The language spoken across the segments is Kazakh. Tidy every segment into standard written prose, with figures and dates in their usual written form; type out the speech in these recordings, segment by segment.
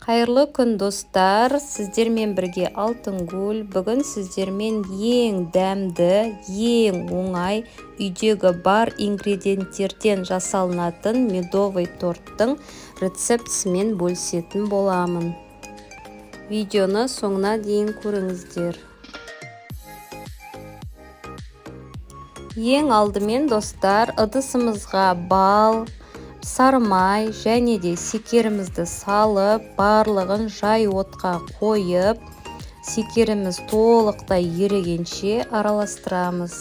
Қайырлы күн достар, сіздермен бірге Алтынгүл. Бүгін сіздермен ең дәмді, ең оңай, үйдегі бар ингредиенттерден жасалынатын медовый торттың рецептісімен бөлісетін боламын. Видеоны соңына дейін көріңіздер. Ең алдымен достар, ыдысымызға бал, сары май және де секерімізді салып, барлығын жай отқа қойып, секеріміз толықтай ерігенше араластырамыз.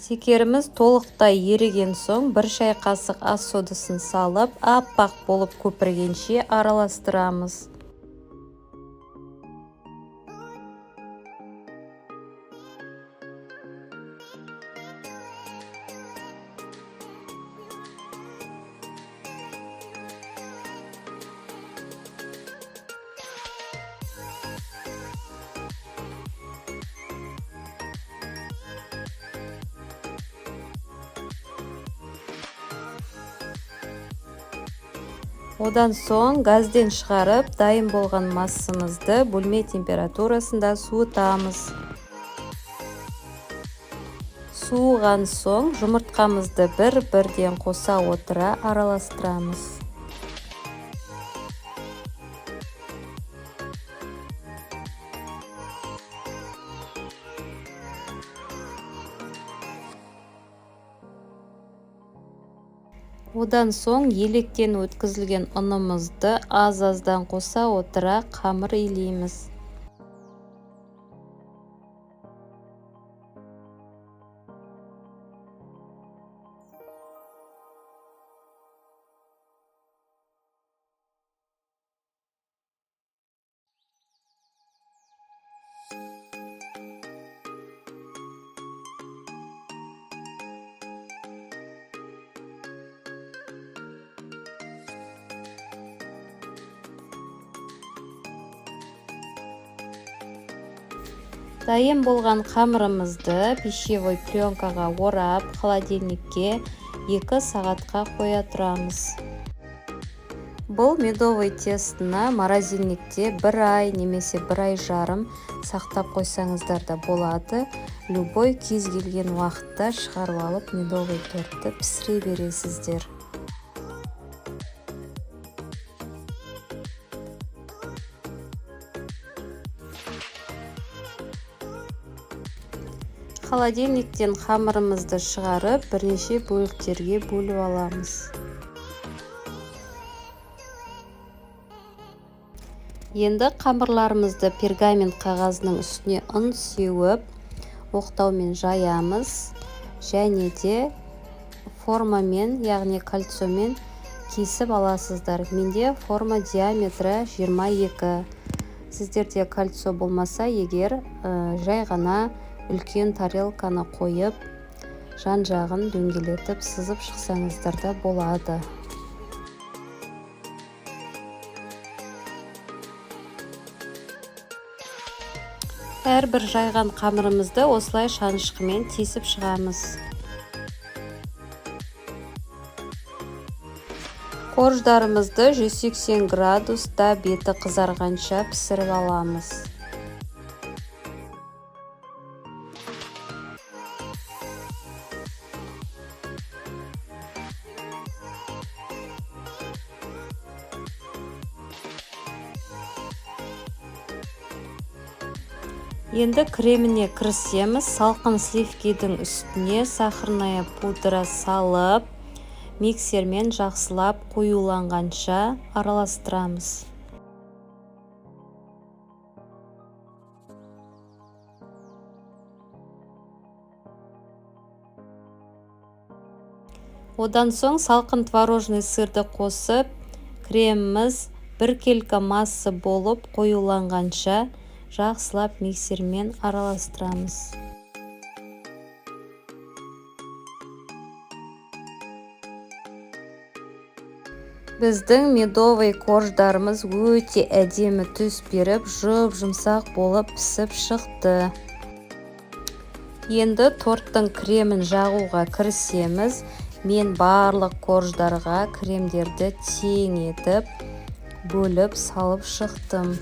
Секеріміз толықтай еріген соң, бір шай қасық ас содасын салып, аппақ болып көпіргенше араластырамыз. Одан соң газден шығарып, дайын болған массамызды бөлме температурасында суытамыз. Суыған соң жұмыртқамызды бір-бірден қоса отыра араластырамыз. Одан соң електен өткізілген ұнымызды аз-аздан қоса отыра қамыр илейміз. Дайын болған қамырымызды пищевой пленкаға орап, холодильникке 2 сағатқа қоя тұрамыз. Бұл медовый тестіні морозильникте 1 ай немесе 1 ай жарым сақтап қойсаңыздар да болады. Любой кез келген уақытта шығарып алып медовый тортты пісіре бересіздер. Холодильниктен қамырымызды шығарып, бірнеше бөліктерге бөліп аламыз. Енді қамырларымызды пергамент қағазының үстіне ұн сеуіп, оқтаумен жаямыз және де формамен, яғни кольцомен кесіп аласыздар. Менде форма диаметрі 22. Сіздерде кольцо болмаса, егер жай ғана үлкен тарелканы қойып, жан-жағын дөңгелетіп, сызып шықсаңыздар да болады. Әрбір жайған қамырымызды осылай шанышқымен тесіп шығамыз. Корждарымызды 180 градуста беті қызарғанша пісіріп аламыз. Енді креміне кірісеміз. Салқын сливкидің үстіне сахарная пудра салып, миксермен жақсылап қоюланғанша араластырамыз. Одан соң салқын творожный сырды қосып, креміміз біркелкі масса болып қоюланғанша жақсылап миксермен араластырамыз. Біздің медовый корждарымыз өте әдемі түс беріп, жұп-жұмсақ болып пісіп шықты. Енді торттың кремін жағуға кірісеміз. Мен барлық корждарға кремдерді тең етіп, бөліп салып шықтым.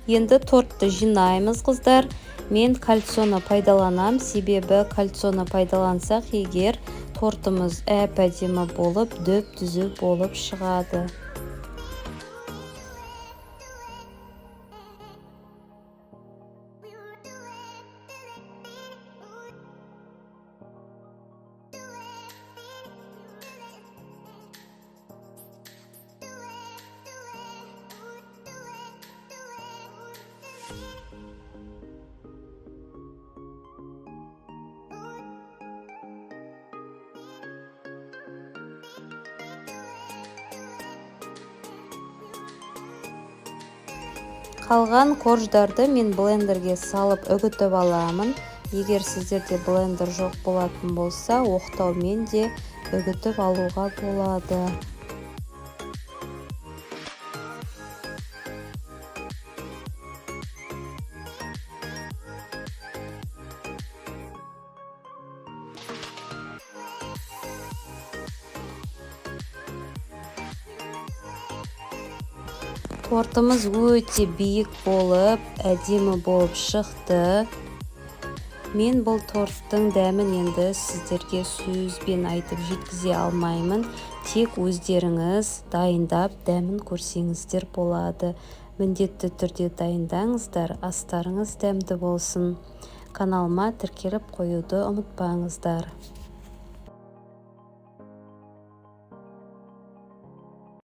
Енді тортты жинаймыз, қыздар. Мен кальцоны пайдаланам, себебі кальцоны пайдалансақ егер тортымыз әп-әдемі болып, дөп-түзу болып шығады. Қалған корждарды мен блендерге салып үгітіп аламын. Егер сіздерде блендер жоқ болатын болса, оқтаумен де үгітіп алуға болады. Тортымыз өте биік болып, әдемі болып шықты. Мен бұл торттың дәмін енді сіздерге сөзбен айтып жеткізе алмаймын. Тек өздеріңіз дайындап дәмін көрсеңіздер болады. Міндетті түрде дайындаңыздар, астарыңыз дәмді болсын. Каналыма тіркеліп қоюды ұмытпаңыздар.